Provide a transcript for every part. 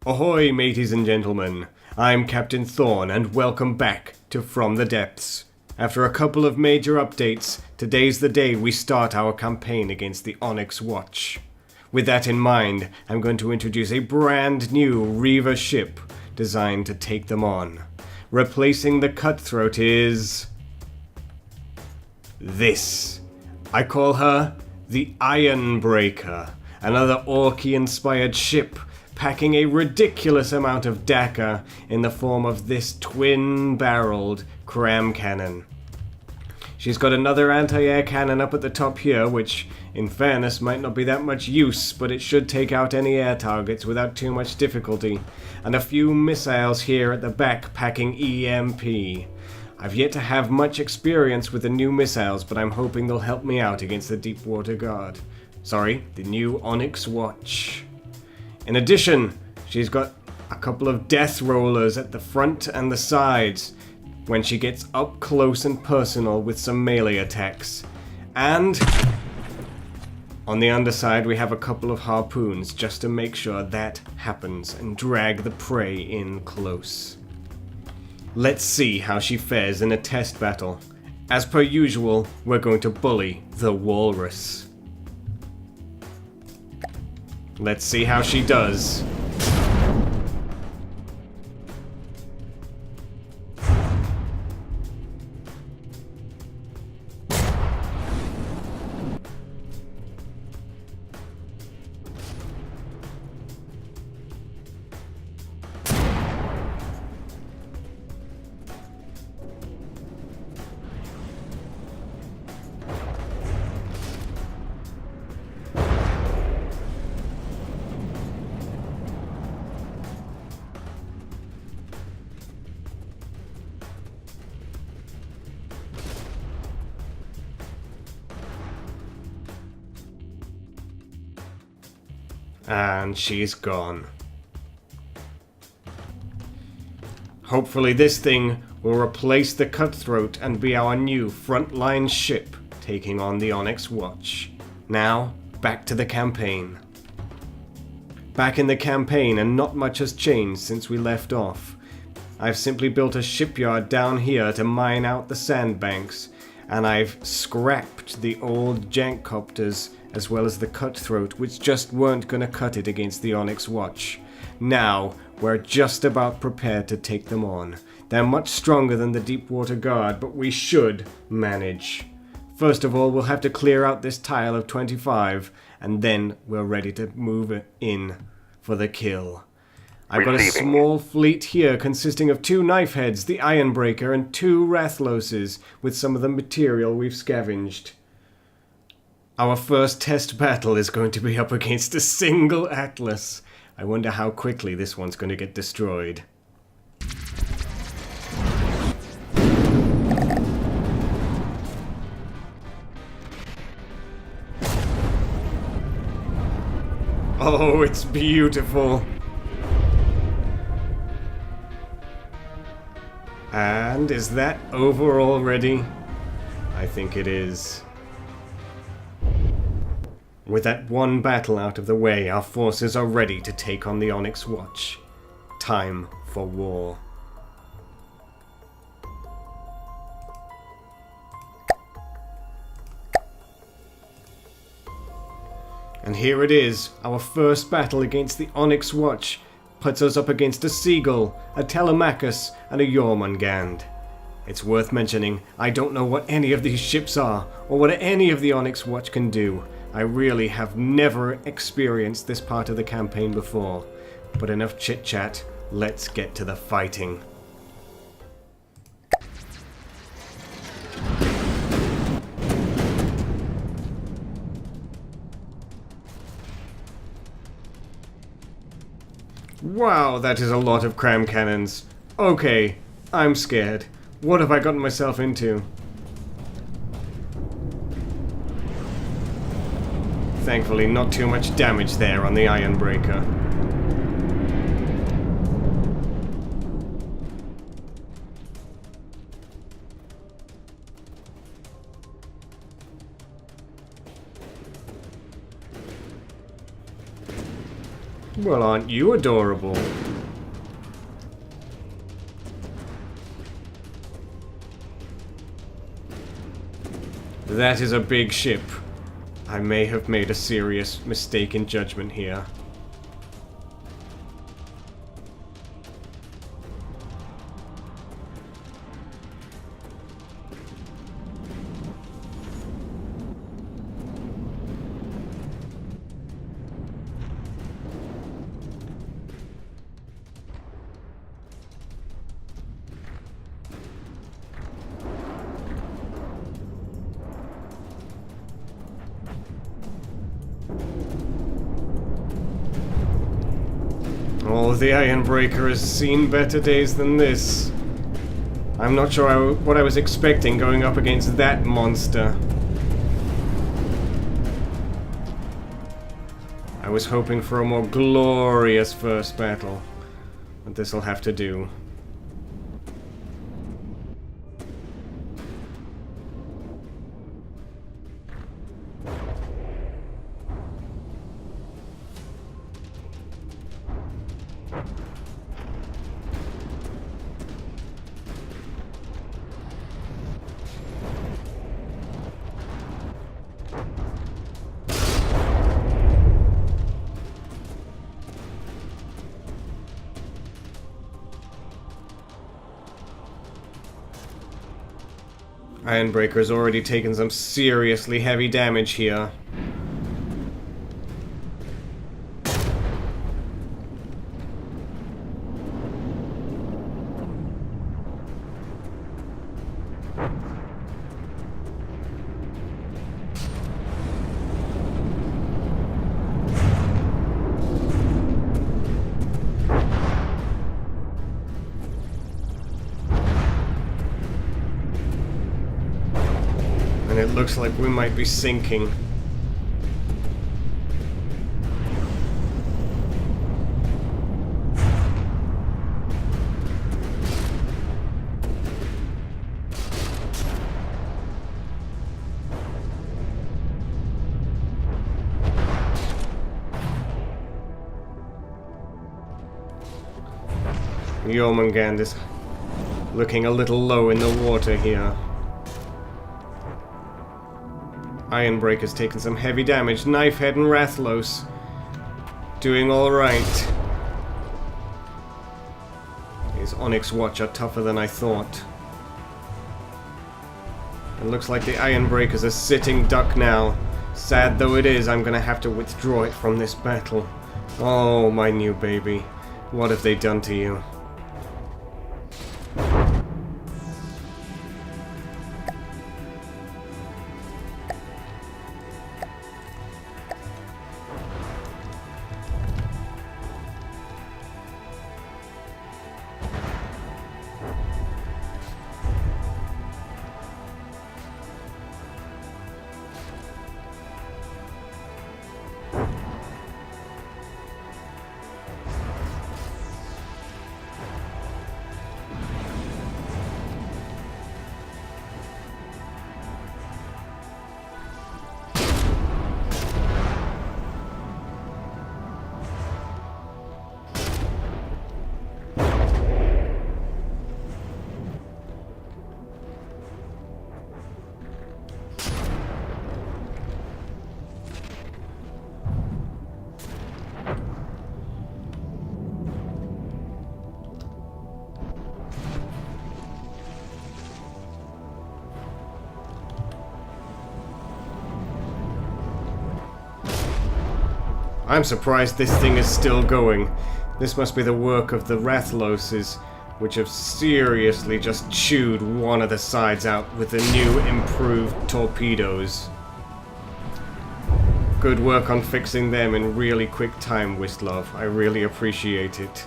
Ahoy, mateys and gentlemen. I'm Captain Thorn, and welcome back to From the Depths. After a couple of major updates, today's the day we start our campaign against the Onyx Watch. With that in mind, I'm going to introduce a brand new Reivers ship designed to take them on. Replacing the Cutthroat is... this. I call her the Ironbreaker, another Orky-inspired ship packing a ridiculous amount of dakka in the form of this twin-barreled cram cannon. She's got another anti-air cannon up at the top here, which, in fairness, might not be that much use, but it should take out any air targets without too much difficulty, and a few missiles here at the back packing EMP. I've yet to have much experience with the new missiles, but I'm hoping they'll help me out against the Deepwater Guard. Sorry, the new Onyx Watch. In addition, she's got a couple of death rollers at the front and the sides when she gets up close and personal with some melee attacks. And on the underside we have a couple of harpoons just to make sure that happens and drag the prey in close. Let's see how she fares in a test battle. As per usual, we're going to bully the Walrus. Let's see how she does. And she's gone. Hopefully this thing will replace the Cutthroat and be our new frontline ship taking on the Onyx Watch. Now, back to the campaign. Back in the campaign, and not much has changed since we left off. I've simply built a shipyard down here to mine out the sandbanks, and I've scrapped the old jankcopters as well as the Cutthroat, which just weren't gonna cut it against the Onyx Watch. Now, we're just about prepared to take them on. They're much stronger than the Deepwater Guard, but we should manage. First of all, we'll have to clear out this tile of 25, and then we're ready to move it in for the kill. I've got a small fleet here consisting of 2 knife heads, the Ironbreaker, and 2 Rathloses, with some of the material we've scavenged. Our first test battle is going to be up against a single Atlas. I wonder how quickly this one's going to get destroyed. Oh, it's beautiful. And is that over already? I think it is. With that one battle out of the way, our forces are ready to take on the Onyx Watch. Time for war. And here it is, our first battle against the Onyx Watch. Puts us up against a Seagull, a Telemachus, and a Jormungand. It's worth mentioning, I don't know what any of these ships are, or what any of the Onyx Watch can do. I really have never experienced this part of the campaign before. But enough chit-chat, let's get to the fighting. Wow, that is a lot of cram cannons. Okay, I'm scared. What have I gotten myself into? Thankfully, not too much damage there on the Ironbreaker. Well, aren't you adorable? That is a big ship. I may have made a serious mistake in judgment here. Oh, the Ironbreaker has seen better days than this. I'm not sure what I was expecting going up against that monster. I was hoping for a more glorious first battle, but this'll have to do. Ironbreaker's already taken some seriously heavy damage here. It looks like we might be sinking. Jormungand is looking a little low in the water here. Ironbreaker's taken some heavy damage. Knifehead and Rathlos doing alright. These Onyx Watch are tougher than I thought. It looks like the Ironbreaker's a sitting duck now. Sad though it is, I'm gonna have to withdraw it from this battle. Oh, my new baby. What have they done to you? I'm surprised this thing is still going. This must be the work of the Rathloses, which have seriously just chewed one of the sides out with the new improved torpedoes. Good work on fixing them in really quick time, Wistlove. I really appreciate it.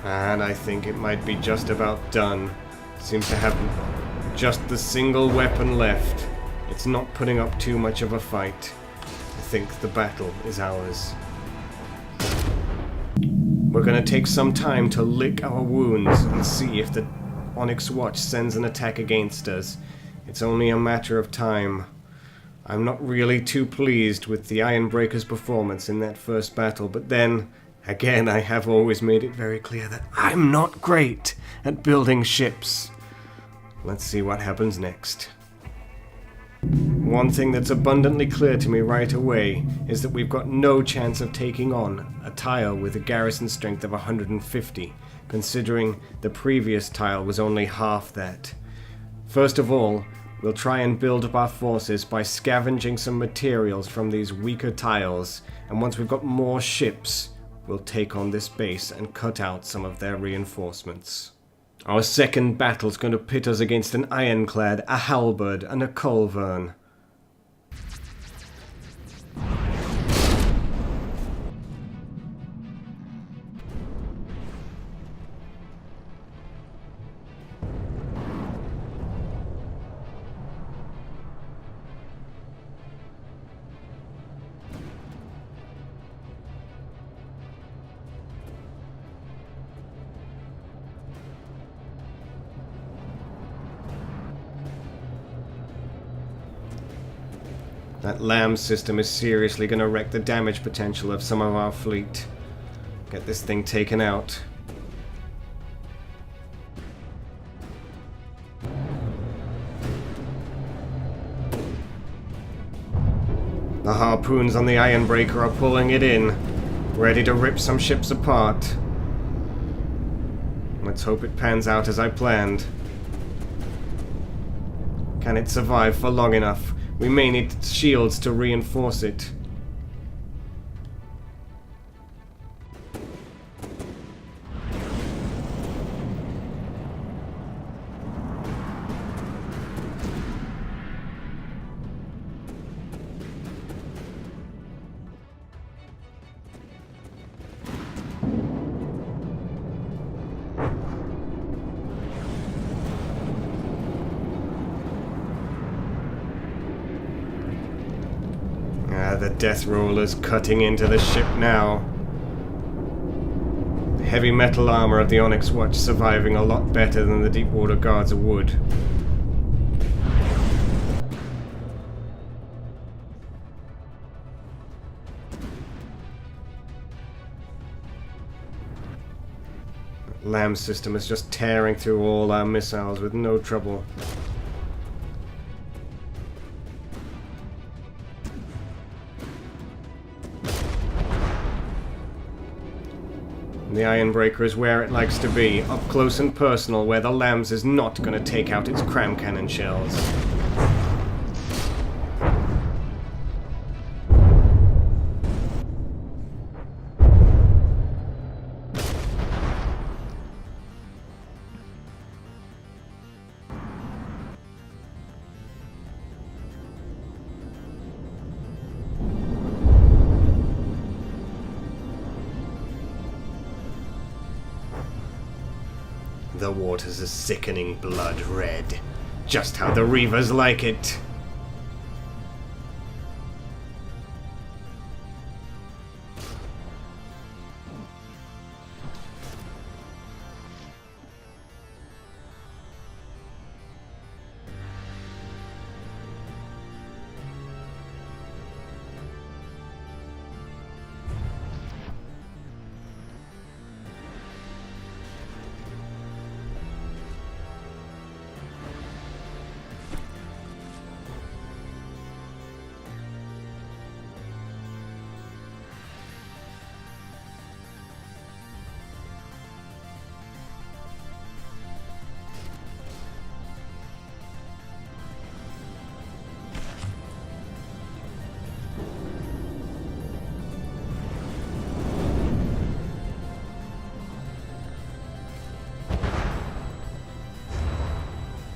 And I think it might be just about done. Seems to have just the single weapon left. It's not putting up too much of a fight. I think the battle is ours. We're gonna take some time to lick our wounds and see if the Onyx Watch sends an attack against us. It's only a matter of time. I'm not really too pleased with the Ironbreaker's performance in that first battle, but then, again, I have always made it very clear that I'm not great at building ships. Let's see what happens next. One thing that's abundantly clear to me right away is that we've got no chance of taking on a tile with a garrison strength of 150, considering the previous tile was only half that. First of all, we'll try and build up our forces by scavenging some materials from these weaker tiles, and once we've got more ships, we'll take on this base and cut out some of their reinforcements. Our second battle's going to pit us against an ironclad, a halberd, and a culverin. That LAM system is seriously going to wreck the damage potential of some of our fleet. Get this thing taken out. The harpoons on the Ironbreaker are pulling it in, ready to rip some ships apart. Let's hope it pans out as I planned. Can it survive for long enough? We may need shields to reinforce it. The death roller's cutting into the ship now. The heavy metal armor of the Onyx Watch surviving a lot better than the Deepwater Guards would. The LAM system is just tearing through all our missiles with no trouble. The Ironbreaker is where it likes to be, up close and personal, where the LAMS is not going to take out its cram cannon shells. The waters are sickening blood red. Just how the Reivers like it.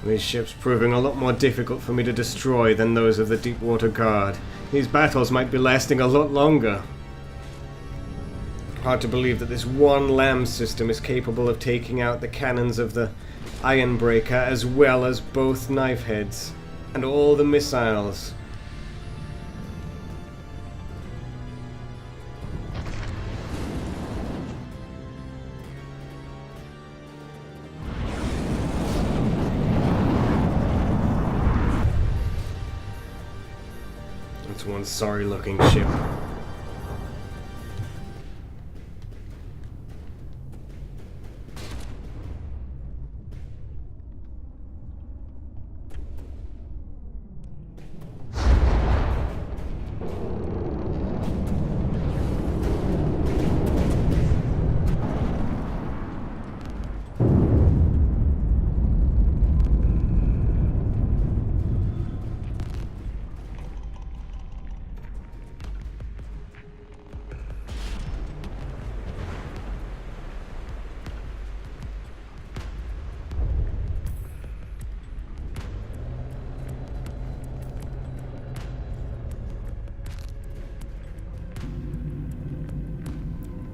These ships proving a lot more difficult for me to destroy than those of the Deepwater Guard. These battles might be lasting a lot longer. Hard to believe that this one LAM system is capable of taking out the cannons of the Ironbreaker as well as both knife heads and all the missiles. It's one sorry-looking ship.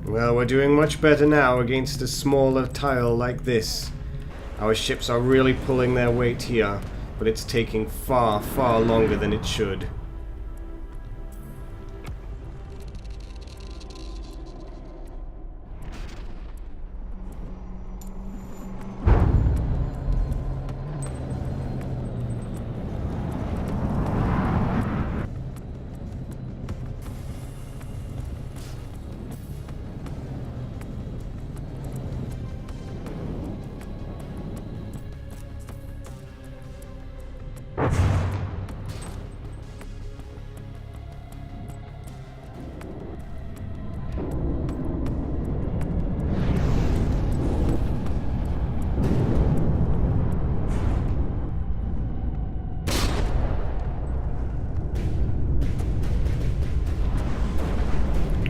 Well, we're doing much better now against a smaller tile like this. Our ships are really pulling their weight here, but it's taking far, far longer than it should.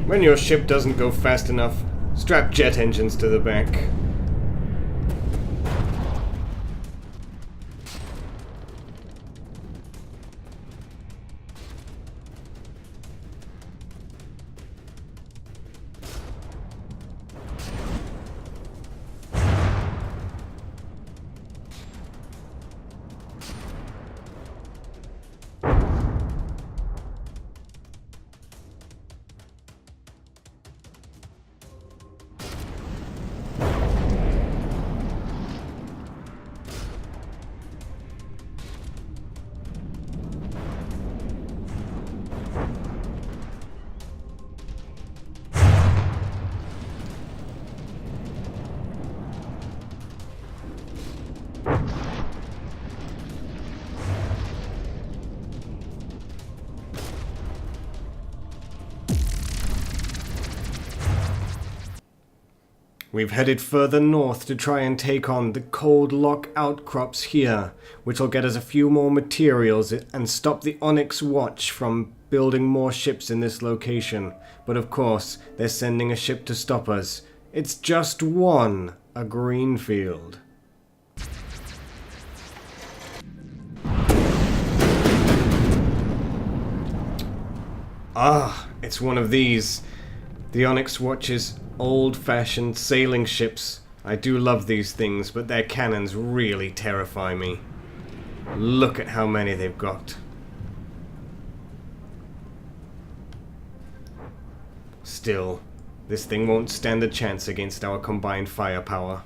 When your ship doesn't go fast enough, strap jet engines to the back. We've headed further north to try and take on the cold lock outcrops here, which will get us a few more materials and stop the Onyx Watch from building more ships in this location. But of course, they're sending a ship to stop us. It's just one, a Greenfield. Ah, it's one of these. The Onyx Watch's old-fashioned sailing ships. I do love these things, but their cannons really terrify me. Look at how many they've got. Still, this thing won't stand a chance against our combined firepower.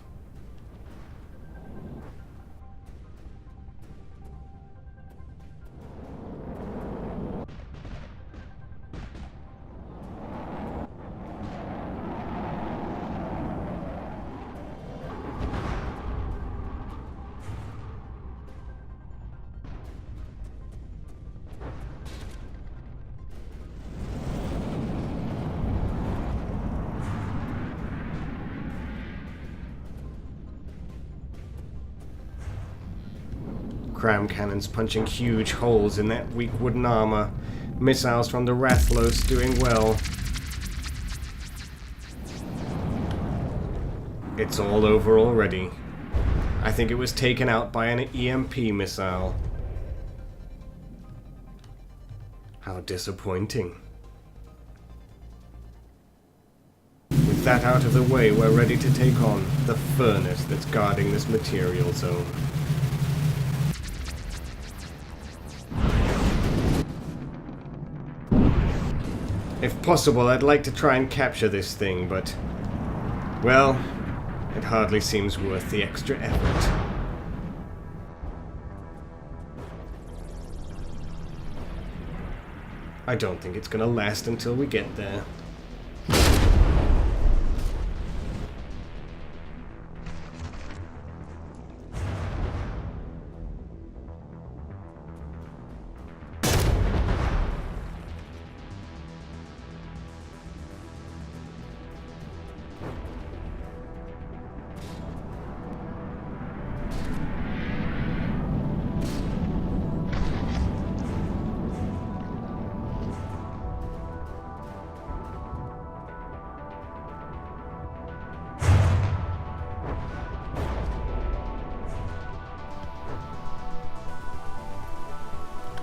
Cram cannons punching huge holes in that weak wooden armor. Missiles from the Rathlos doing well. It's all over already. I think it was taken out by an EMP missile. How disappointing. with that out of the way, we're ready to take on the furnace that's guarding this material zone. If possible, I'd like to try and capture this thing, but, well, it hardly seems worth the extra effort. I don't think it's gonna last until we get there.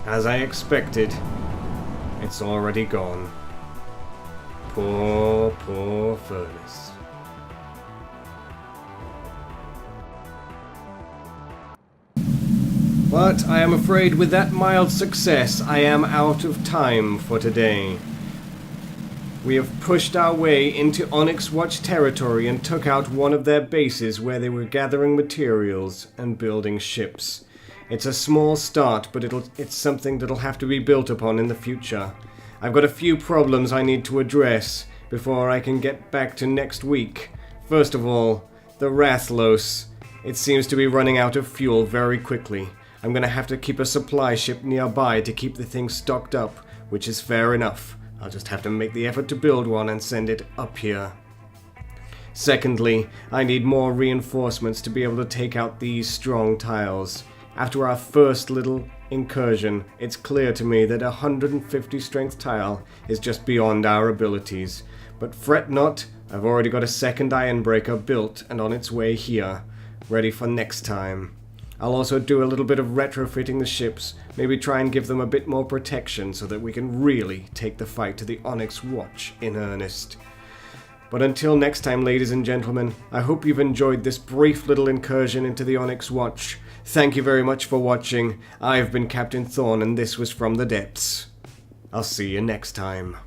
As I expected, it's already gone. Poor, poor furnace. But I am afraid with that mild success, I am out of time for today. We have pushed our way into Onyx Watch territory and took out one of their bases where they were gathering materials and building ships. It's a small start, but it's something that'll have to be built upon in the future. I've got a few problems I need to address before I can get back to next week. First of all, the Rathlos. It seems to be running out of fuel very quickly. I'm gonna have to keep a supply ship nearby to keep the thing stocked up, which is fair enough. I'll just have to make the effort to build one and send it up here. Secondly, I need more reinforcements to be able to take out these strong tiles. After our first little incursion, it's clear to me that a 150 strength tile is just beyond our abilities. But fret not, I've already got a second ironbreaker built and on its way here, ready for next time. I'll also do a little bit of retrofitting the ships, maybe try and give them a bit more protection so that we can really take the fight to the Onyx Watch in earnest. But until next time, ladies and gentlemen, I hope you've enjoyed this brief little incursion into the Onyx Watch. Thank you very much for watching. I've been Captain Thorn, and this was From the Depths. I'll see you next time.